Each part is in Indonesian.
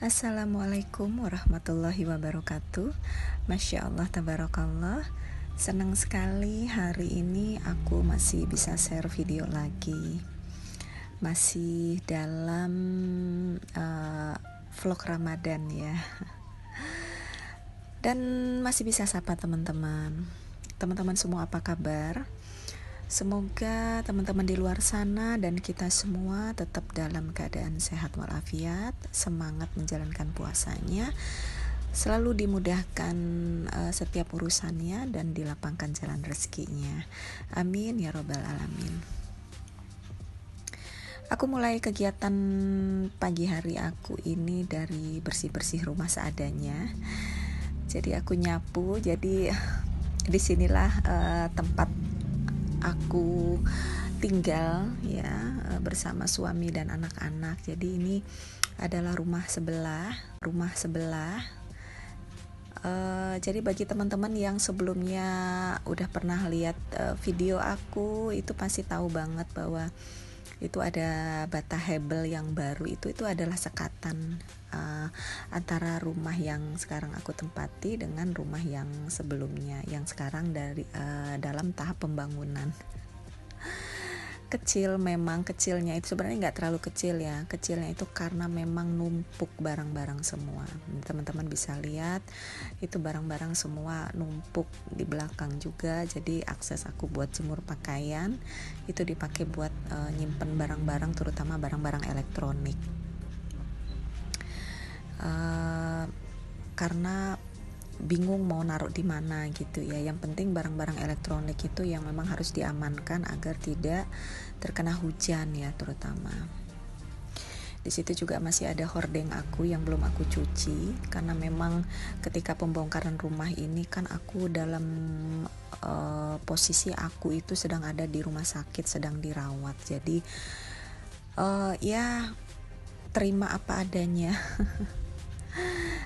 Assalamualaikum warahmatullahi wabarakatuh. Masya Allah, tabarakallah. Senang sekali hari ini aku masih bisa share video lagi. Masih dalam vlog Ramadan ya. Dan masih bisa sapa teman-teman. Teman-teman semua apa kabar? Semoga teman-teman di luar sana dan kita semua tetap dalam keadaan sehat walafiat, semangat menjalankan puasanya, selalu dimudahkan setiap urusannya dan dilapangkan jalan rezekinya. Amin ya robbal alamin. Aku mulai kegiatan pagi hari aku ini dari bersih-bersih rumah seadanya. Jadi aku nyapu, jadi disinilah tempat aku tinggal ya bersama suami dan anak-anak. Jadi ini adalah rumah sebelah. Jadi bagi teman-teman yang sebelumnya udah pernah lihat video aku, itu pasti tahu banget bahwa itu ada bata hebel yang baru. Itu adalah sekatan antara rumah yang sekarang aku tempati dengan rumah yang sebelumnya, yang sekarang dalam tahap pembangunan. Kecilnya itu sebenarnya nggak terlalu kecil ya. Kecilnya itu karena memang numpuk barang-barang semua. Teman-teman bisa lihat itu barang-barang semua numpuk di belakang juga. Jadi akses aku buat jemur pakaian itu dipakai buat nyimpen barang-barang, terutama barang-barang elektronik. Karena bingung mau naruh di mana gitu ya. Yang penting barang-barang elektronik itu yang memang harus diamankan agar tidak terkena hujan ya, terutama. Di situ juga masih ada hordeng aku yang belum aku cuci, karena memang ketika pembongkaran rumah ini kan aku dalam posisi aku itu sedang ada di rumah sakit, sedang dirawat. Jadi ya terima apa adanya.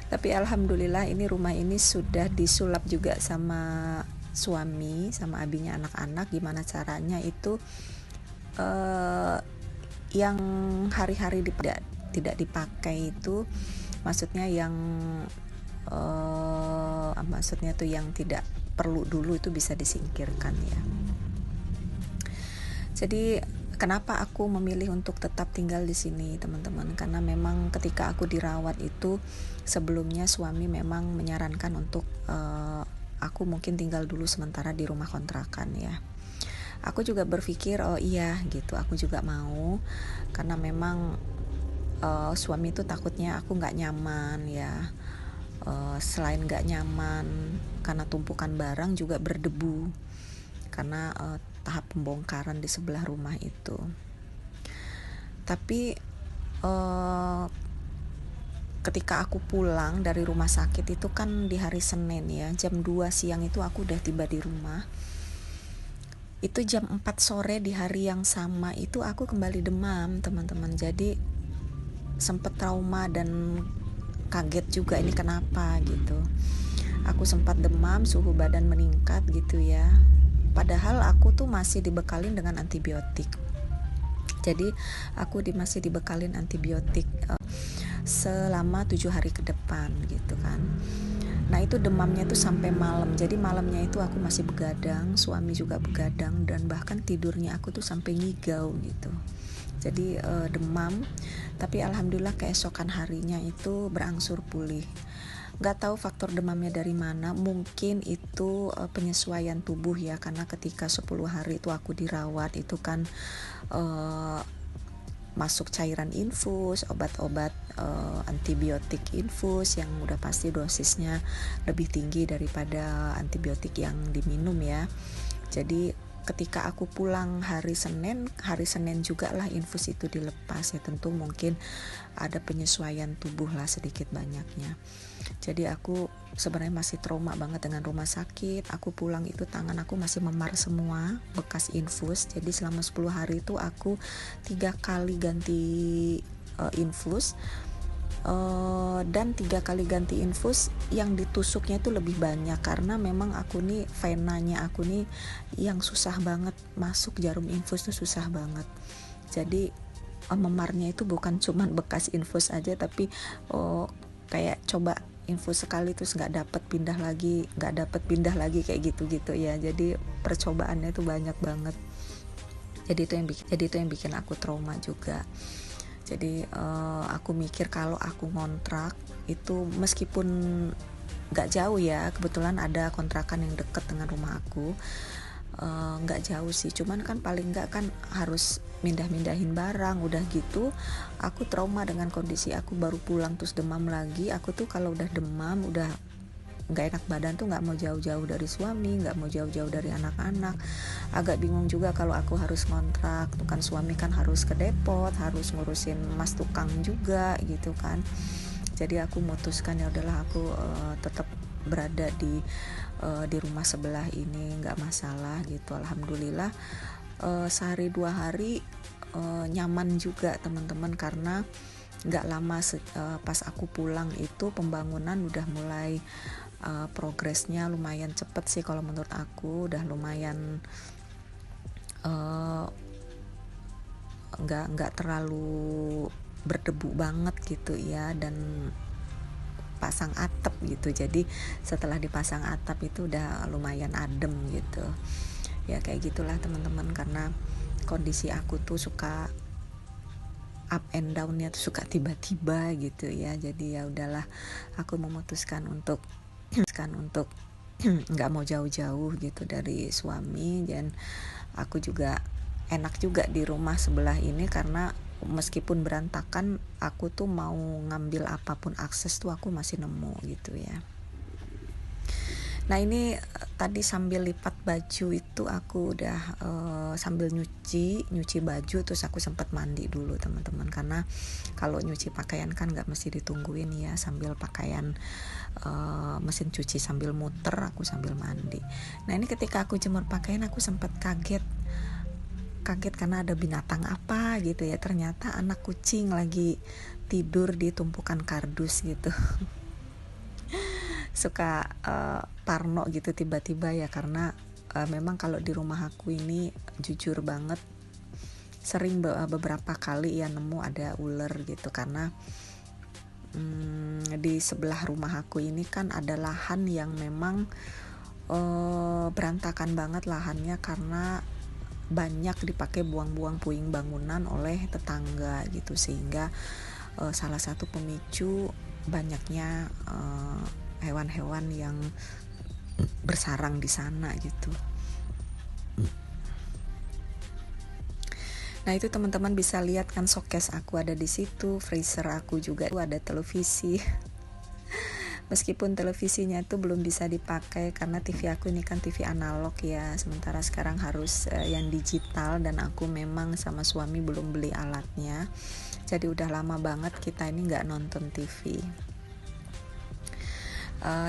Tapi alhamdulillah ini rumah ini sudah disulap juga sama suami, sama abinya anak-anak. Gimana caranya itu yang hari-hari tidak dipakai itu, maksudnya yang maksudnya tuh yang tidak perlu dulu itu bisa disingkirkan ya. Jadi kenapa aku memilih untuk tetap tinggal di sini, teman-teman? Karena memang ketika aku dirawat itu sebelumnya suami memang menyarankan untuk aku mungkin tinggal dulu sementara di rumah kontrakan ya. Aku juga berpikir oh iya gitu, aku juga mau, karena memang suami itu takutnya aku nggak nyaman ya. Selain nggak nyaman karena tumpukan barang, juga berdebu karena tahap pembongkaran di sebelah rumah itu. Tapi ketika aku pulang dari rumah sakit itu kan di hari Senin ya, jam 2 siang itu aku udah tiba di rumah. Itu jam 4 sore di hari yang sama itu aku kembali demam, teman-teman. Jadi sempet trauma dan kaget juga, ini kenapa gitu. Aku sempat demam, suhu badan meningkat gitu ya. Padahal aku tuh masih dibekalin dengan antibiotik. Jadi aku masih dibekalin antibiotik selama 7 hari ke depan gitu kan. Nah itu demamnya tuh sampai malam. Jadi malamnya itu aku masih begadang, suami juga begadang, dan bahkan tidurnya aku tuh sampai ngigau gitu. Jadi demam, tapi alhamdulillah keesokan harinya itu berangsur pulih. Gak tahu faktor demamnya dari mana, mungkin itu penyesuaian tubuh ya, karena ketika 10 hari itu aku dirawat itu kan masuk cairan infus, obat-obat antibiotik infus yang udah pasti dosisnya lebih tinggi daripada antibiotik yang diminum ya. Jadi ketika aku pulang hari Senin juga lah infus itu dilepas ya. Tentu mungkin ada penyesuaian tubuh lah sedikit banyaknya. Jadi aku sebenarnya masih trauma banget dengan rumah sakit. Aku pulang itu tangan aku masih memar semua, bekas infus. Jadi selama 10 hari itu aku 3 kali ganti infus. Dan 3 kali ganti infus yang ditusuknya itu lebih banyak, karena memang aku nih venanya aku nih yang susah banget masuk, jarum infus tuh susah banget. Jadi memarnya itu bukan cuman bekas infus aja, tapi kayak coba infus sekali terus nggak dapet pindah lagi kayak gitu ya. Jadi percobaannya itu banyak banget. Jadi itu yang bikin aku trauma juga. Jadi aku mikir kalau aku ngontrak itu meskipun nggak jauh ya, kebetulan ada kontrakan yang deket dengan rumah aku, nggak jauh sih, cuman kan paling nggak kan harus mindahin barang. Udah gitu aku trauma dengan kondisi aku baru pulang terus demam lagi. Aku tuh kalau udah demam, udah nggak enak badan tuh nggak mau jauh-jauh dari suami, nggak mau jauh-jauh dari anak-anak. Agak bingung juga kalau aku harus ngontrak tuh kan, suami kan harus ke depot, harus ngurusin mas tukang juga gitu kan. Jadi aku memutuskan ya udahlah, aku tetap berada di rumah sebelah ini, nggak masalah gitu. Alhamdulillah sehari 2 hari nyaman juga teman-teman, karena nggak lama pas aku pulang itu pembangunan udah mulai progresnya lumayan cepet sih kalau menurut aku. Udah lumayan nggak terlalu berdebu banget gitu ya, dan pasang atap gitu. Jadi setelah dipasang atap itu udah lumayan adem gitu ya. Kayak gitulah teman-teman, karena kondisi aku tuh suka up and down-nya tuh suka tiba-tiba gitu ya. Jadi ya udahlah, aku memutuskan untuk nggak mau jauh-jauh gitu dari suami. Dan aku juga enak juga di rumah sebelah ini, karena meskipun berantakan, aku tuh mau ngambil apapun akses tuh aku masih nemu gitu ya. Nah ini tadi sambil lipat baju itu aku udah sambil nyuci baju, terus aku sempat mandi dulu teman-teman, karena kalau nyuci pakaian kan nggak mesti ditungguin ya, sambil pakaian mesin cuci sambil muter, aku sambil mandi. Nah ini ketika aku jemur pakaian, aku sempat kaget karena ada binatang apa gitu ya. Ternyata anak kucing lagi tidur di tumpukan kardus gitu. Suka parno gitu tiba-tiba ya, karena memang kalau di rumah aku ini jujur banget sering beberapa kali ya nemu ada ular gitu. Karena di sebelah rumah aku ini kan ada lahan yang memang berantakan banget lahannya, karena banyak dipakai buang-buang puing bangunan oleh tetangga gitu, sehingga salah satu pemicu banyaknya hewan-hewan yang bersarang di sana gitu. Nah itu teman-teman bisa lihat kan, showcase aku ada di situ, freezer aku juga ada televisi. Meskipun televisinya itu belum bisa dipakai karena TV aku ini kan TV analog ya, sementara sekarang harus yang digital, dan aku memang sama suami belum beli alatnya. Jadi udah lama banget kita ini nggak nonton TV.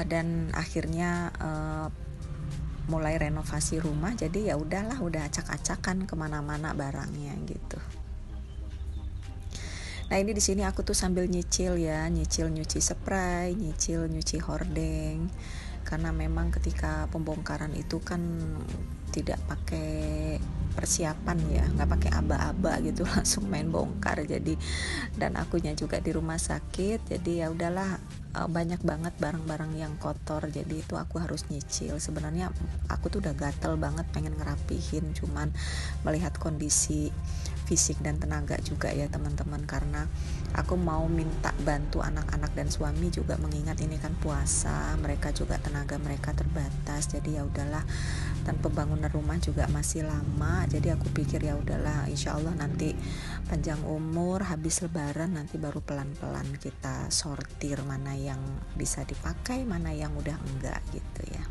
Dan akhirnya mulai renovasi rumah, jadi ya udahlah, udah acak-acakan kemana-mana barangnya gitu. Nah ini di sini aku tuh sambil nyicil nyuci spray, nyicil nyuci hordeng, karena memang ketika pembongkaran itu kan tidak pakai persiapan ya, nggak pakai aba-aba gitu, langsung main bongkar. Jadi dan akunya juga di rumah sakit, jadi ya udahlah, banyak banget barang-barang yang kotor, jadi itu aku harus nyicil. Sebenarnya aku tuh udah gatel banget pengen ngerapihin, cuman melihat kondisi fisik dan tenaga juga ya teman-teman, karena aku mau minta bantu anak-anak dan suami juga, mengingat ini kan puasa, mereka juga tenaga mereka terbatas. Jadi ya udahlah, dan pembangunan rumah juga masih lama, jadi aku pikir ya udahlah, insya Allah nanti panjang umur, habis lebaran nanti baru pelan-pelan kita sortir mana yang bisa dipakai, mana yang udah enggak gitu ya.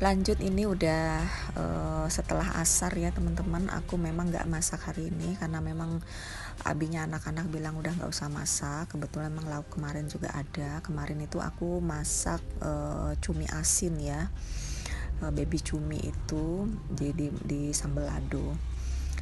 Lanjut, ini udah setelah asar ya teman-teman. Aku memang gak masak hari ini karena memang abinya anak-anak bilang udah gak usah masak. Kebetulan memang lauk kemarin juga ada. Kemarin itu aku masak cumi asin ya, baby cumi itu, jadi di sambal lado.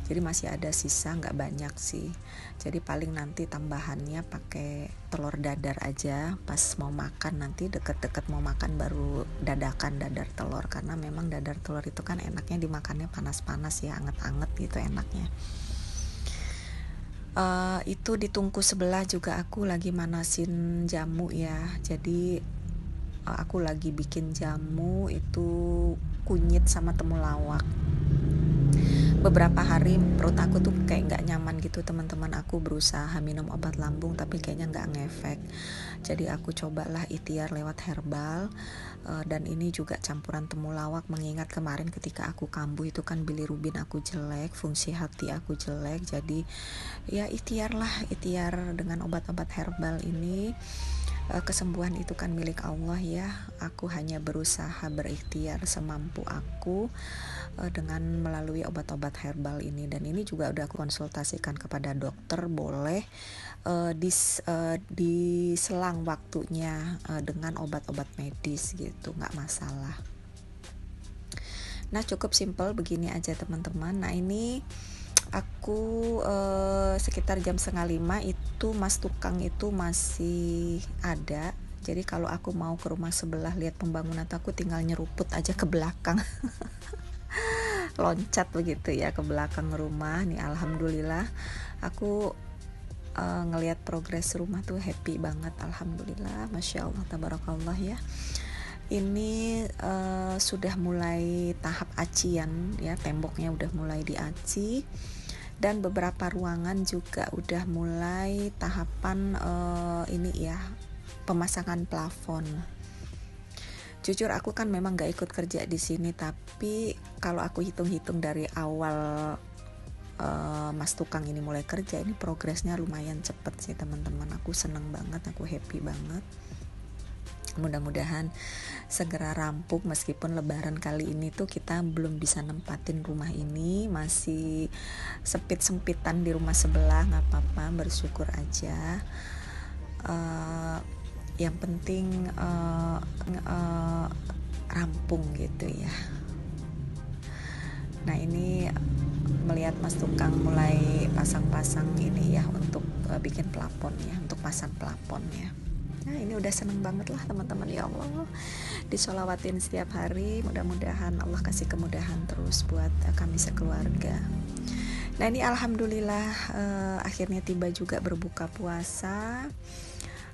jadi masih ada sisa, nggak banyak sih. Jadi paling nanti tambahannya pakai telur dadar aja, pas mau makan nanti deket-deket mau makan baru dadakan dadar telur, karena memang dadar telur itu kan enaknya dimakannya panas-panas ya, anget-anget gitu enaknya. Itu di tungku sebelah juga aku lagi manasin jamu ya, jadi aku lagi bikin jamu itu kunyit sama temulawak. Beberapa hari perut aku tuh kayak nggak nyaman gitu teman-teman, aku berusaha minum obat lambung tapi kayaknya nggak ngefek, jadi aku cobalah ikhtiar lewat herbal. Dan ini juga campuran temulawak, mengingat kemarin ketika aku kambuh itu kan bilirubin aku jelek, fungsi hati aku jelek, jadi ya ikhtiar dengan obat-obat herbal ini. Kesembuhan itu kan milik Allah ya, aku hanya berusaha berikhtiar semampu aku dengan melalui obat-obat herbal ini. Dan ini juga udah aku konsultasikan kepada dokter, boleh diselang waktunya dengan obat-obat medis gitu, nggak masalah. Nah cukup simple begini aja teman-teman. Nah ini aku sekitar jam 4:30 itu Mas Tukang itu masih ada. Jadi kalau aku mau ke rumah sebelah lihat pembangunan, aku tinggal nyeruput aja ke belakang. Loncat begitu ya ke belakang rumah. Nih alhamdulillah aku ngelihat progres rumah tuh happy banget, alhamdulillah, masya Allah, tabarakallah ya. Ini sudah mulai tahap acian ya, temboknya udah mulai diaci, dan beberapa ruangan juga udah mulai tahapan ini ya, pemasangan plafon. Jujur aku kan memang gak ikut kerja di sini, tapi kalau aku hitung-hitung dari awal Mas Tukang ini mulai kerja, ini progresnya lumayan cepet sih teman-teman. Aku seneng banget, aku happy banget. Mudah-mudahan segera rampung, meskipun lebaran kali ini tuh kita belum bisa nempatin rumah ini, masih sempit-sempitan di rumah sebelah, nggak apa-apa, bersyukur aja. Yang penting rampung gitu ya. Nah ini melihat Mas Tukang mulai pasang-pasang ini ya, untuk bikin plafon ya, untuk pasang plafon ya. Nah ini udah seneng banget lah teman-teman, ya Allah, disolawatin setiap hari, mudah-mudahan Allah kasih kemudahan terus buat kami sekeluarga. Nah ini alhamdulillah akhirnya tiba juga berbuka puasa.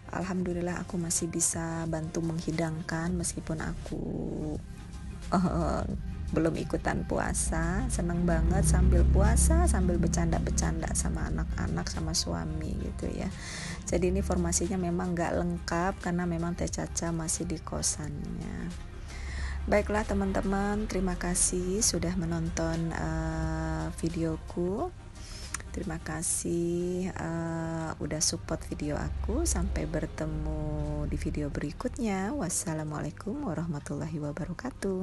Alhamdulillah aku masih bisa bantu menghidangkan meskipun aku belum ikutan puasa. Seneng banget sambil puasa sambil bercanda-bercanda sama anak-anak sama suami gitu ya. Jadi ini formasinya memang gak lengkap karena memang Teh Caca masih di kosannya. Baiklah teman-teman, terima kasih sudah menonton videoku. Terima kasih udah support video aku. Sampai bertemu di video berikutnya. Wassalamualaikum warahmatullahi wabarakatuh.